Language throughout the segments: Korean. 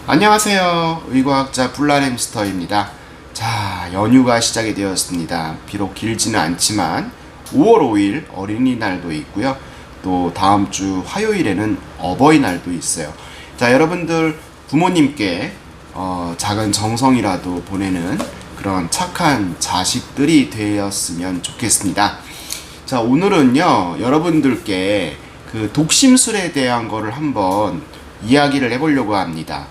안녕하세요. 의과학자 불란햄스터입니다. 자, 연휴가 시작이 되었습니다. 비록 길지는 않지만 5월 5일 어린이날도 있고요. 또 다음 주 화요일에는 어버이날도 있어요. 자, 여러분들 부모님께 작은 정성이라도 보내는 그런 착한 자식들이 되었으면 좋겠습니다. 자, 오늘은요, 여러분들께 그 독심술에 대한 거를 한번 이야기를 해보려고 합니다.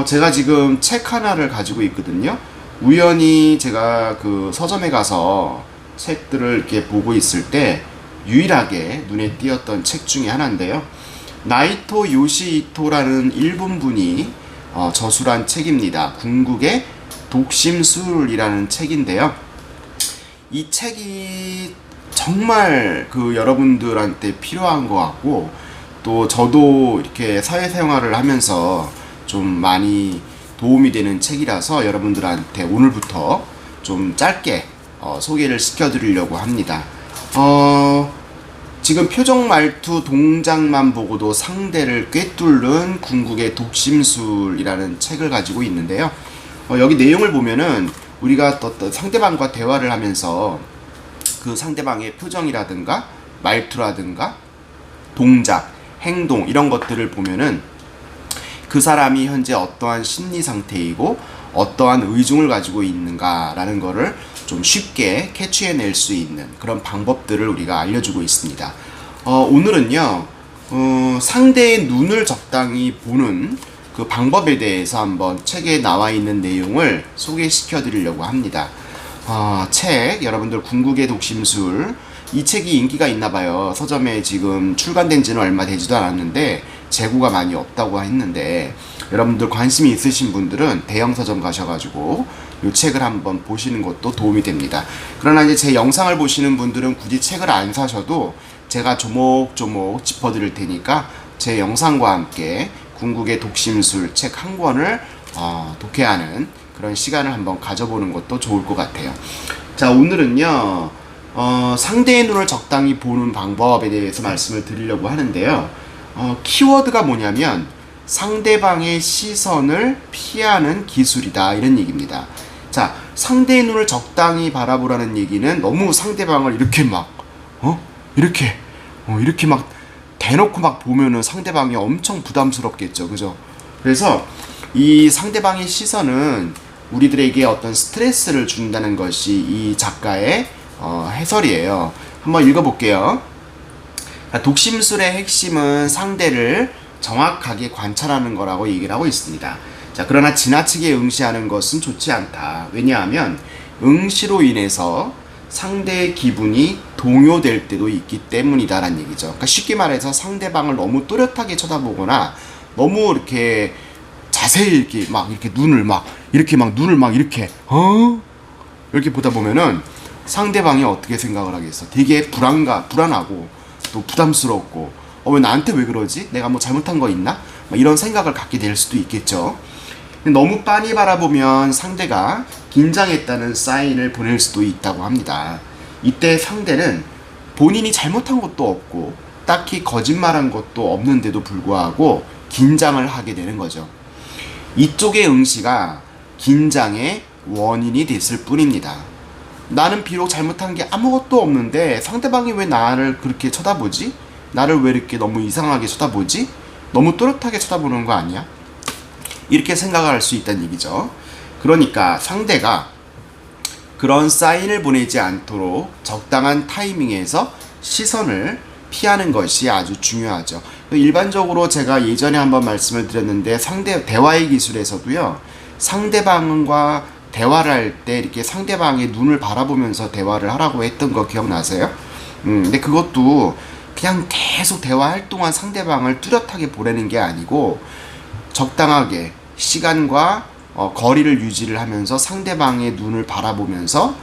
제가 지금 책 하나를 가지고 있거든요. 우연히 제가 그 서점에 가서 책들을 이렇게 보고 있을 때 유일하게 눈에 띄었던 책 중에 하나인데요. 나이토 요시히토라는 일본 분이 저술한 책입니다. 궁극의 독심술이라는 책인데요. 이 책이 정말 그 여러분들한테 필요한 것 같고, 또 저도 이렇게 사회생활을 하면서 좀 많이 도움이 되는 책이라서 여러분들한테 오늘부터 좀 짧게 소개를 시켜드리려고 합니다. 지금 표정 말투 동작만 보고도 상대를 꿰뚫는 궁극의 독심술이라는 책을 가지고 있는데요. 여기 내용을 보면은 우리가 또 상대방과 대화를 하면서 그 상대방의 표정이라든가 말투라든가 동작, 행동 이런 것들을 보면은 그 사람이 현재 어떠한 심리 상태이고 어떠한 의중을 가지고 있는가라는 거를 좀 쉽게 캐치해낼 수 있는 그런 방법들을 우리가 알려주고 있습니다. 오늘은요, 상대의 눈을 적당히 보는 그 방법에 대해서 한번 책에 나와 있는 내용을 소개시켜 드리려고 합니다. 책, 여러분들 궁극의 독심술, 이 책이 인기가 있나봐요. 서점에 지금 출간된 지는 얼마 되지도 않았는데 재고가 많이 없다고 했는데, 여러분들 관심이 있으신 분들은 대형 서점 가셔가지고 이 책을 한번 보시는 것도 도움이 됩니다. 그러나 이제 제 영상을 보시는 분들은 굳이 책을 안 사셔도 제가 조목조목 짚어드릴 테니까 제 영상과 함께 궁극의 독심술 책 한 권을 독해하는 그런 시간을 한번 가져보는 것도 좋을 것 같아요. 자, 오늘은요, 상대의 눈을 적당히 보는 방법에 대해서 말씀을 드리려고 하는데요. 키워드가 뭐냐면 상대방의 시선을 피하는 기술이다, 이런 얘기입니다. 자, 상대의 눈을 적당히 바라보라는 얘기는 너무 상대방을 이렇게 막 이렇게 막 대놓고 막 보면은 상대방이 엄청 부담스럽겠죠, 그죠? 그래서 이 상대방의 시선은 우리들에게 어떤 스트레스를 준다는 것이 이 작가의 해설이에요. 한번 읽어볼게요. 독심술의 핵심은 상대를 정확하게 관찰하는 거라고 얘기를 하고 있습니다. 자, 그러나 지나치게 응시하는 것은 좋지 않다. 왜냐하면 응시로 인해서 상대의 기분이 동요될 때도 있기 때문이다라는 얘기죠. 그러니까 쉽게 말해서 상대방을 너무 또렷하게 쳐다보거나 너무 이렇게 자세히 이렇게 눈을 막 이렇게 보다 보면은 상대방이 어떻게 생각을 하겠어? 되게 불안하고 또 부담스럽고, 왜 나한테 왜 그러지? 내가 뭐 잘못한 거 있나? 이런 생각을 갖게 될 수도 있겠죠. 너무 빤히 바라보면 상대가 긴장했다는 사인을 보낼 수도 있다고 합니다. 이때 상대는 본인이 잘못한 것도 없고 딱히 거짓말한 것도 없는데도 불구하고 긴장을 하게 되는 거죠. 이쪽의 응시가 긴장의 원인이 됐을 뿐입니다. 나는 비록 잘못한 게 아무것도 없는데 상대방이 왜 나를 그렇게 쳐다보지? 나를 왜 이렇게 너무 이상하게 쳐다보지? 너무 또렷하게 쳐다보는 거 아니야? 이렇게 생각할 수 있다는 얘기죠. 그러니까 상대가 그런 사인을 보내지 않도록 적당한 타이밍에서 시선을 피하는 것이 아주 중요하죠. 일반적으로 제가 예전에 한번 말씀을 드렸는데, 대화의 기술에서도요, 상대방과 대화를 할 때 이렇게 상대방의 눈을 바라보면서 대화를 하라고 했던 거 기억나세요? 근데 그것도 그냥 계속 대화할 동안 상대방을 뚜렷하게 보내는 게 아니고 적당하게 시간과 거리를 유지를 하면서 상대방의 눈을 바라보면서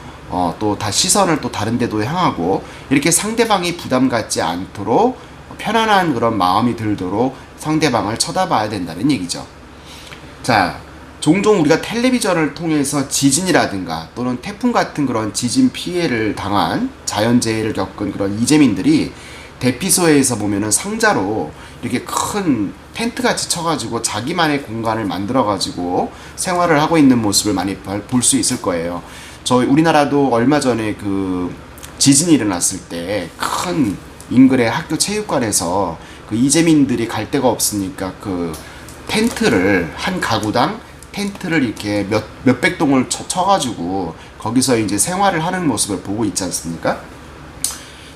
또 다 시선을 또 다른 데도 향하고, 이렇게 상대방이 부담 갖지 않도록 편안한 그런 마음이 들도록 상대방을 쳐다봐야 된다는 얘기죠. 자, 종종 우리가 텔레비전을 통해서 지진이라든가 또는 태풍 같은 그런 지진 피해를 당한, 자연재해를 겪은 그런 이재민들이 대피소에서 보면은 상자로 이렇게 큰 텐트 같이 쳐가지고 자기만의 공간을 만들어가지고 생활을 하고 있는 모습을 많이 볼 수 있을 거예요. 저희 우리나라도 얼마 전에 그 지진이 일어났을 때 큰 인근의 학교 체육관에서 그 이재민들이 갈 데가 없으니까 그 텐트를 한 가구당 텐트를 이렇게 몇백 동을 쳐가지고 거기서 이제 생활을 하는 모습을 보고 있지 않습니까?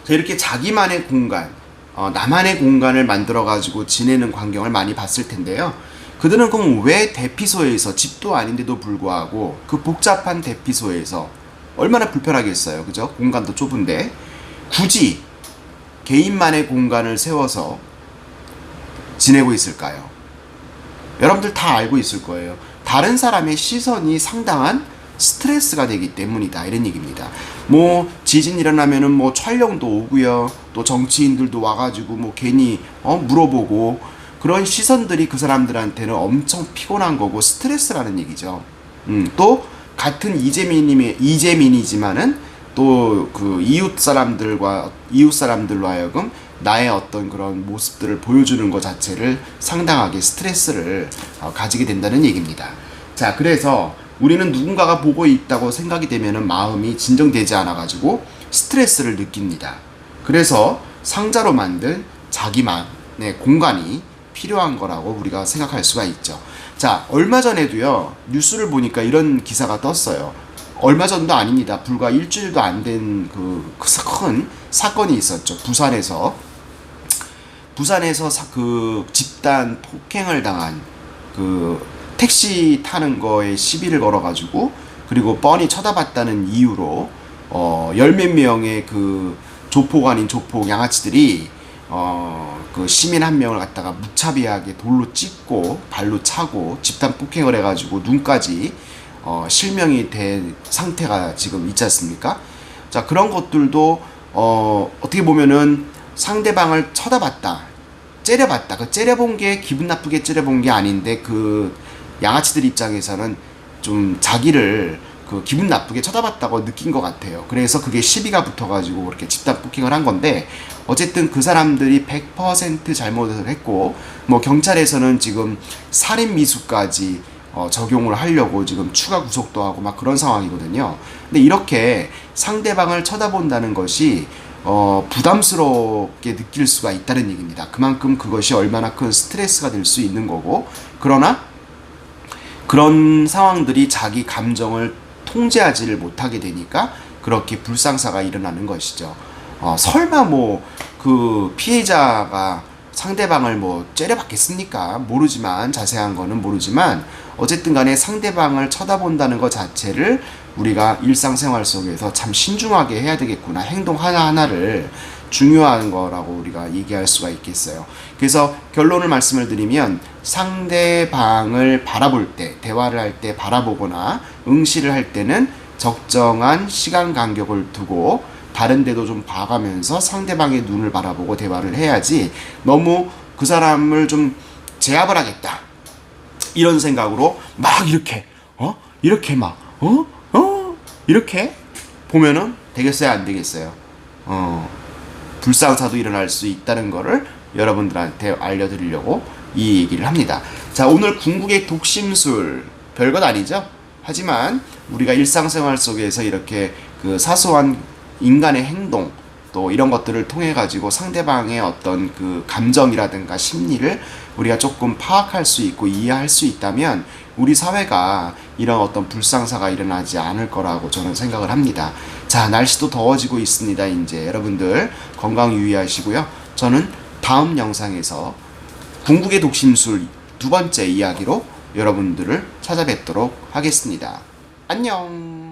이렇게 자기만의 공간, 나만의 공간을 만들어가지고 지내는 광경을 많이 봤을 텐데요. 그들은 그럼 왜 대피소에서, 집도 아닌데도 불구하고 그 복잡한 대피소에서 얼마나 불편하겠어요. 그죠? 공간도 좁은데 굳이 개인만의 공간을 세워서 지내고 있을까요? 여러분들 다 알고 있을 거예요. 다른 사람의 시선이 상당한 스트레스가 되기 때문이다, 이런 얘기입니다. 뭐 지진 일어나면은 뭐 촬영도 오고요, 또 정치인들도 와가지고 뭐 괜히 물어보고, 그런 시선들이 그 사람들한테는 엄청 피곤한 거고 스트레스라는 얘기죠. 또 같은 이재민이지만은 또 그 이웃 사람들로 하여금 나의 어떤 그런 모습들을 보여주는 것 자체를 상당하게 스트레스를 가지게 된다는 얘기입니다. 자, 그래서 우리는 누군가가 보고 있다고 생각이 되면은 마음이 진정되지 않아가지고 스트레스를 느낍니다. 그래서 상자로 만든 자기만의 공간이 필요한 거라고 우리가 생각할 수가 있죠. 자, 얼마 전에도요, 뉴스를 보니까 이런 기사가 떴어요. 얼마 전도 아닙니다. 불과 일주일도 안 된 그 큰 사건이 있었죠. 부산에서 그 집단 폭행을 당한 그 택시 타는 거에 시비를 걸어가지고, 그리고 뻔히 쳐다봤다는 이유로 열 몇 명의 그 조폭 아닌 조폭 양아치들이 그 시민 한 명을 갖다가 무차별하게 돌로 찍고 발로 차고 집단 폭행을 해가지고 눈까지 실명이 된 상태가 지금 있지 않습니까? 자, 그런 것들도 어떻게 보면은 상대방을 쳐다봤다, 째려봤다. 그 째려본 게 기분 나쁘게 째려본 게 아닌데, 그 양아치들 입장에서는 좀 자기를 그 기분 나쁘게 쳐다봤다고 느낀 것 같아요. 그래서 그게 시비가 붙어가지고 그렇게 집단 폭행을 한 건데, 어쨌든 그 사람들이 100% 잘못을 했고, 뭐 경찰에서는 지금 살인 미수까지 적용을 하려고 지금 추가 구속도 하고 막 그런 상황이거든요. 근데 이렇게 상대방을 쳐다본다는 것이 부담스럽게 느낄 수가 있다는 얘기입니다. 그만큼 그것이 얼마나 큰 스트레스가 될 수 있는 거고, 그러나 그런 상황들이 자기 감정을 통제하지를 못하게 되니까 그렇게 불상사가 일어나는 것이죠. 설마 뭐 그 피해자가 상대방을 뭐 째려봤겠습니까? 모르지만, 자세한 거는 모르지만, 어쨌든 간에 상대방을 쳐다본다는 것 자체를 우리가 일상생활 속에서 참 신중하게 해야 되겠구나. 행동 하나하나를 중요한 거라고 우리가 얘기할 수가 있겠어요. 그래서 결론을 말씀을 드리면, 상대방을 바라볼 때, 대화를 할 때 바라보거나 응시를 할 때는 적정한 시간 간격을 두고 다른 데도 좀 봐가면서 상대방의 눈을 바라보고 대화를 해야지, 너무 그 사람을 좀 제압을 하겠다 이런 생각으로 막 이렇게 이렇게 보면은 되겠어요, 안 되겠어요? 불상사도 일어날 수 있다는 거를 여러분들한테 알려드리려고 이 얘기를 합니다. 자, 오늘 궁극의 독심술, 별것 아니죠? 하지만 우리가 일상생활 속에서 이렇게 그 사소한 인간의 행동, 또 이런 것들을 통해 가지고 상대방의 어떤 그 감정이라든가 심리를 우리가 조금 파악할 수 있고 이해할 수 있다면 우리 사회가 이런 어떤 불상사가 일어나지 않을 거라고 저는 생각을 합니다. 자, 날씨도 더워지고 있습니다. 이제 여러분들 건강 유의하시고요. 저는 다음 영상에서 궁극의 독심술 두 번째 이야기로 여러분들을 찾아뵙도록 하겠습니다. 안녕.